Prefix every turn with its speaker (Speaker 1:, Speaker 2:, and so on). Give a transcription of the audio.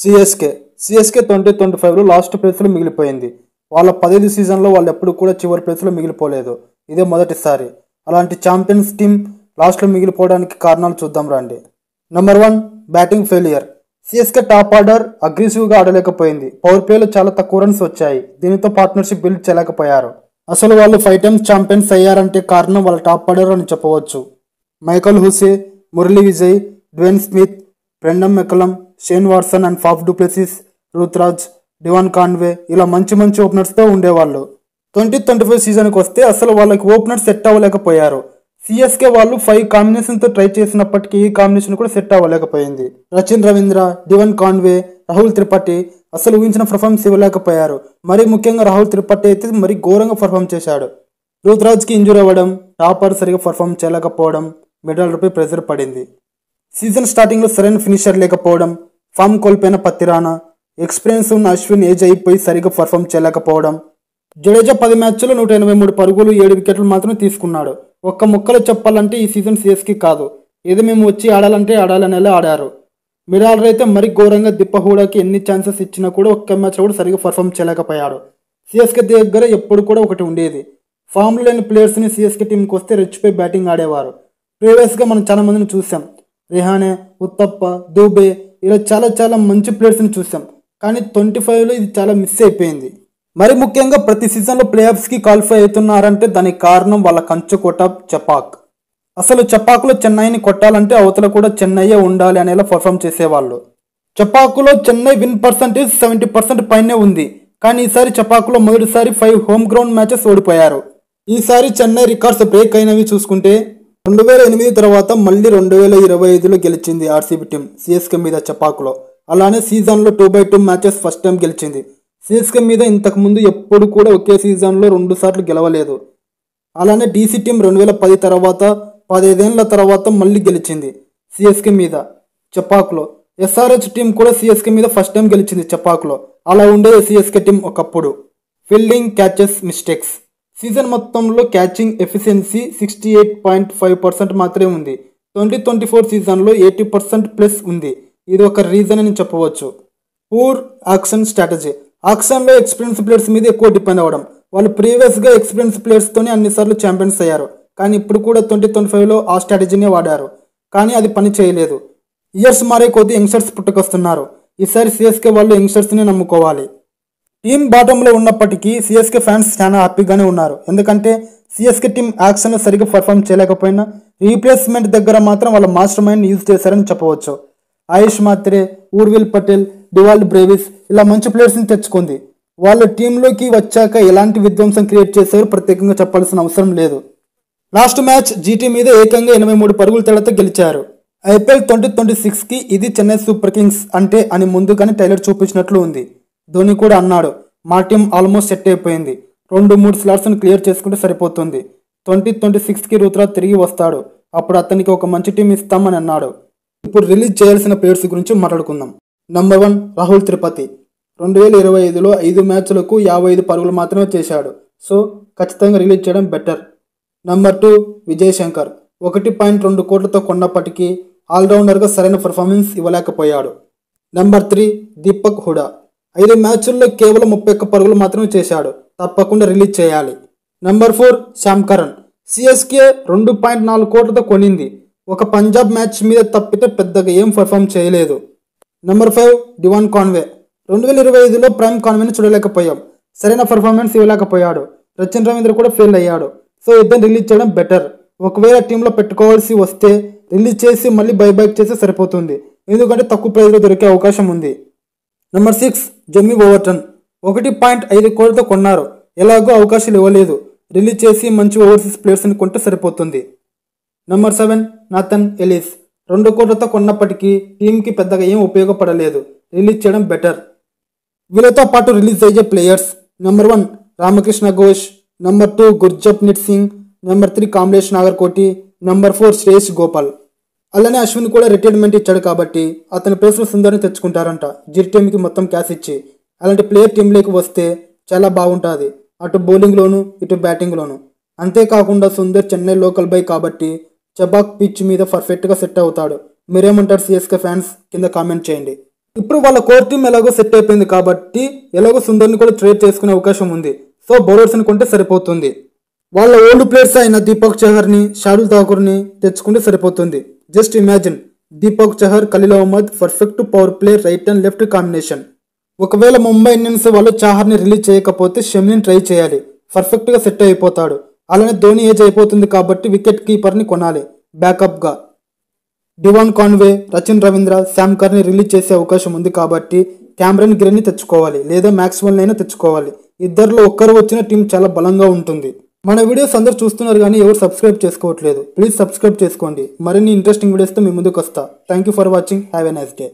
Speaker 1: CSK 2025లో last ప్లేస్లో మిగిలిపోయింది. వాళ్ళ 15 సీజన్లో వాళ్ళు ఎప్పుడు కూడా చివరి ప్లేస్లో మిగిలిపోలేదు. ఇదే మొదటిసారి. అలాంటి ఛాంపియన్స్ టీం లాస్ట్లో మిగిలిపోవడానికి కారణాలు చూద్దాం రండి. Number 1 batting failure. CSK top order అగ్రెసివ్గా ఆడలేకపోయింది. పవర్ ప్లేలో చాలా తక్కువ రన్స్ వచ్చాయి. దీనితో పార్ట్నర్షిప్ బిల్డ్ చేయలేకపోయారు. అసలు వాళ్ళు 5 టైమ్స్ ఛాంపియన్స్ అయ్యారంటే కారణం వాళ్ళ టాప్ ఆర్డర్ అని చెప్పవచ్చు. Michael Hussey, Murali Vijay, Dwayne Smith, Brendon McCullum, Shane Watson and Faf du Plessis, Ruturaj, Devon Conway ఇలా మంచి ఓపెనర్స్తో ఉండేవాళ్ళు. 2025 సీజన్కి వస్తే అసలు వాళ్ళకి ఓపెనర్ సెట్ అవ్వలేకపోయారు. సిఎస్కే వాళ్ళు 5 కాంబినేషన్తో ట్రై చేసినప్పటికీ ఈ కాంబినేషన్ కూడా సెట్ అవ్వలేకపోయింది. రచిన్ రవీంద్ర, డివన్ కాన్వే, రాహుల్ త్రిపాఠి అసలు ఊహించిన పర్ఫార్మెన్స్ ఇవ్వలేకపోయారు. మరీ ముఖ్యంగా రాహుల్ త్రిపాఠి అయితే మరీ ఘోరంగా పర్ఫామ్ చేశాడు. రుతురాజ్కి ఇంజూరీ అవ్వడం, టాపర్ సరిగా పర్ఫామ్ చేయలేకపోవడం, మిడిల్ ఆర్డర్పై ప్రెజర్ పడింది. సీజన్ స్టార్టింగ్లో సరైన ఫినిషర్ లేకపోవడం, ఫామ్ కోల్పోయిన పత్తిరానా, ఎక్స్పీరియన్స్ ఉన్న అశ్విన్ ఏజ్ అయిపోయి సరిగా పర్ఫామ్ చేయలేకపోవడం. జడేజా 10 మ్యాచ్ల్లో 183 పరుగులు 7 వికెట్లు మాత్రమే తీసుకున్నాడు. ఒక్క ముక్కలో చెప్పాలంటే ఈ సీజన్ సిఎస్కి కాదు, ఏదో మేము వచ్చి ఆడాలంటే ఆడాలనేలా ఆడారు. మిడిల్ ఆర్డర్ అయితే మరీ ఘోరంగా. దిప్పహూడాకి ఎన్ని ఛాన్సెస్ ఇచ్చినా కూడా ఒక్క మ్యాచ్లో కూడా సరిగా పర్ఫామ్ చేయలేకపోయాడు. సిఎస్కే దగ్గర ఎప్పుడు కూడా ఒకటి ఉండేది, ఫామ్లో లేని ప్లేయర్స్ని సిఎస్కే టీంకి వస్తే రెచ్చిపోయి బ్యాటింగ్ ఆడేవారు. ప్రీవియస్గా మనం చాలా మందిని చూసాం. రిహానే, ఉత్తప్ప, దూబే ఇలా చాలా మంచి ప్లేయర్స్ని చూసాం. కానీ 25లో ఇది చాలా మిస్ అయిపోయింది. మరి ముఖ్యంగా ప్రతి సీజన్లో ప్లేఆఫ్స్కి క్వాలిఫై అవుతున్నారంటే దానికి కారణం వాళ్ళ కంచుకోట చపాక్. అసలు చపాక్లో చెన్నైని కొట్టాలంటే అవతల కూడా చెన్నైయే ఉండాలి అనేలా పర్ఫామ్ చేసేవాళ్ళు. చపాకులో చెన్నై విన్ పర్సంటేజ్ 70% పైనే ఉంది. కానీ ఈసారి చపాకులో మొదటిసారి 5 హోమ్ గ్రౌండ్ మ్యాచెస్ ఓడిపోయారు. ఈసారి చెన్నై రికార్డ్స్ బ్రేక్ అయినవి చూసుకుంటే 2008 తర్వాత మళ్ళీ 2025లో గెలిచింది ఆర్సీబీ టీం సిఎస్కే మీద చపాకులో. అలానే సీజన్లో 2/2 మ్యాచెస్ ఫస్ట్ టైం గెలిచింది. సిఎస్కే మీద ఇంతకుముందు ఎప్పుడు కూడా ఒకే సీజన్లో 2 సార్లు గెలవలేదు. అలానే డీసీ టీం 2010 తర్వాత 15 ఏళ్ల తర్వాత మళ్ళీ గెలిచింది సిఎస్కే మీద చపాకులో. ఎస్ఆర్హెచ్ టీం కూడా సిఎస్కే మీద ఫస్ట్ టైం గెలిచింది చపాకులో. అలా ఉండే సిఎస్కే టీం ఒకప్పుడు. Fielding, catches, mistakes. సీజన్ మొత్తంలో క్యాచింగ్ ఎఫిషియన్సీ 68.5% మాత్రమే ఉంది. 2024 సీజన్లో 80% ప్లస్ ఉంది. ఇది ఒక రీజన్ అని చెప్పవచ్చు. Poor auction strategy. యాక్షన్లో ఎక్స్పీరియన్స్ ప్లేయర్స్ మీద ఎక్కువ డిపెండ్ అవ్వడం. వాళ్ళు ప్రీవియస్గా ఎక్స్పీరియన్స్ ప్లేయర్స్తోనే అన్నిసార్లు ఛాంపియన్స్ అయ్యారు. కానీ ఇప్పుడు కూడా 2025లో ఆ స్ట్రాటజీనే వాడారు. కానీ అది పని చేయలేదు. ఇయర్స్ మారే కొద్దీ యంగ్స్టర్స్ పుట్టుకొస్తున్నారు. ఈసారి సిఎస్కే వాళ్ళు యంగ్స్టర్స్ని నమ్ముకోవాలి. టీం బాటంలో ఉన్నప్పటికీ సిఎస్కే ఫ్యాన్స్ చాలా హ్యాపీగానే ఉన్నారు. ఎందుకంటే సిఎస్కే టీం యాక్షన్లో సరిగ్గా పర్ఫామ్ చేయలేకపోయినా రీప్లేస్మెంట్ దగ్గర మాత్రం వాళ్ళ మాస్టర్ మైండ్ యూజ్ చేశారని చెప్పవచ్చు. ఆయుష్ మాత్రే, ఊర్విల్ పటేల్, డివాల్డ్ బ్రేవిస్ ఇలా మంచి ప్లేయర్స్ని తెచ్చుకుంది. వాళ్ళ టీంలోకి వచ్చాక ఎలాంటి విధ్వంసం క్రియేట్ చేశారో ప్రత్యేకంగా చెప్పాల్సిన అవసరం లేదు. లాస్ట్ మ్యాచ్ జీటీ మీద ఏకంగా 83 పరుగుల తేడాతో గెలిచారు. ఐపీఎల్ 2026కి ఇది చెన్నై సూపర్ కింగ్స్ అంటే అని ముందుగానే టైలర్ చూపించినట్లు ఉంది. ధోని కూడా అన్నాడు, మా టీం ఆల్మోస్ట్ సెట్ అయిపోయింది. 2-3 స్లాట్స్ను క్లియర్ చేసుకుంటే సరిపోతుంది. 2026కి రుతురాజ్ తిరిగి వస్తాడు. అప్పుడు అతనికి ఒక మంచి టీం ఇస్తామని అన్నాడు. ఇప్పుడు రిలీజ్ చేయాల్సిన ప్లేయర్స్ గురించి మాట్లాడుకుందాం. నెంబర్ 1 రాహుల్ త్రిపాఠి. 2025లో 5 మ్యాచ్లకు 55 పరుగులు మాత్రమే చేశాడు. సో ఖచ్చితంగా రిలీజ్ చేయడం బెటర్. నెంబర్ 2 విజయ్ శంకర్. 1.2 కోట్లతో కొన్నప్పటికీ ఆల్రౌండర్గా సరైన పర్ఫార్మెన్స్ ఇవ్వలేకపోయాడు. నెంబర్ 3 దీపక్ హుడా. 5 మ్యాచ్ల్లో కేవలం 31 పరుగులు మాత్రమే చేశాడు. తప్పకుండా రిలీజ్ చేయాలి. నెంబర్ 4 శ్యామ్ కరణ్. సిఎస్కే 2.4 కోట్లతో కొనింది. ఒక పంజాబ్ మ్యాచ్ మీద తప్పితే పెద్దగా ఏం పర్ఫామ్ చేయలేదు. Number 5 Devon Conway. 2025లో ప్రైమ్ కాన్వేని చూడలేకపోయాం. సరైన పర్ఫార్మెన్స్ ఇవ్వలేకపోయాడు. రచిన్ రవీంద్ర కూడా ఫెయిల్ అయ్యాడు. సో ఇద్దరు రిలీజ్ చేయడం బెటర్. ఒకవేళ టీంలో పెట్టుకోవాల్సి వస్తే రిలీజ్ చేసి మళ్ళీ బైబ్యాక్ చేస్తే సరిపోతుంది. ఎందుకంటే తక్కువ ప్రైజ్లో దొరికే అవకాశం ఉంది. Number 6 జెమ్మీ Overton. 1.5 కోట్లతో కొన్నారు. ఎలాగో అవకాశాలు ఇవ్వలేదు. రిలీజ్ చేసి మంచి ఓవర్సీస్ ప్లేయర్స్ని కొంటే సరిపోతుంది. Number 7 Nathan Ellis. 2 కోట్లతో కొన్నప్పటికీ టీంకి పెద్దగా ఏం ఉపయోగపడలేదు. రిలీజ్ చేయడం బెటర్. వీళ్ళతో పాటు రిలీజ్ అయ్యే players: number 1 Ramakrishna Ghosh, number 2 Gurjapneet Singh, number 3 Kamlesh Nagarkoti, number 4 Shreyas Gopal. అలానే అశ్విన్ కూడా రిటైర్మెంట్ ఇచ్చాడు కాబట్టి అతని ప్లేస్లో సుందర్ని తెచ్చుకుంటారంట జీటీ టీంకి మొత్తం క్యాష్ ఇచ్చి. అలాంటి ప్లేయర్ టీంలోకి వస్తే చాలా బాగుంటుంది, అటు బౌలింగ్లోను ఇటు బ్యాటింగ్లోను. అంతేకాకుండా సుందర్ చెన్నై లోకల్ బై కాబట్టి చబాక్ పిచ్ మీద పర్ఫెక్ట్గా సెట్ అవుతాడు. మీరేమంటారు సిఎస్కే ఫ్యాన్స్? కింద కామెంట్ చేయండి. ఇప్పుడు వాళ్ళ కోర్ టీం ఎలాగో సెట్ అయిపోయింది కాబట్టి ఎలాగో సుందర్ని కూడా ట్రేడ్ చేసుకునే అవకాశం ఉంది. సో బౌలర్స్ని కొంటే సరిపోతుంది. వాళ్ళ ఓల్డ్ ప్లేయర్స్ అయిన దీపక్ చహర్ని, షార్దుల్ ఠాకూర్ని తెచ్చుకుంటే సరిపోతుంది. Just imagine, Deepak Chahar, Khaleel Ahmed perfect power play right and left combination. ఒకవేళ ముంబై ఇండియన్స్ వాళ్ళు చాహర్ని రిలీజ్ చేయకపోతే షమిని ట్రై చేయాలి. పర్ఫెక్ట్గా సెట్ అయిపోతాడు. అలానే ధోని ఏజ్ అయిపోతుంది కాబట్టి వికెట్ కీపర్ని కొనాలి బ్యాకప్గా. Devon Conway, Rachin Ravindra, Sam కర్ని రిలీజ్ చేసే అవకాశం ఉంది కాబట్టి క్యామరన్ గ్రీన్ని తెచ్చుకోవాలి లేదా మ్యాక్స్వెల్ని అయినా తెచ్చుకోవాలి. ఇద్దరిలో ఒక్కరు వచ్చిన టీం చాలా బలంగా ఉంటుంది. మన వీడియోస్ అందరూ చూస్తున్నారు కానీ ఎవరు సబ్స్క్రైబ్ చేసుకోవట్లేదు. ప్లీజ్ సబ్స్క్రైబ్ చేసుకోండి. మరిన్ని ఇంట్రెస్టింగ్ వీడియోస్తో మీ ముందుకు వస్తా. Thank you for watching. Have a nice day.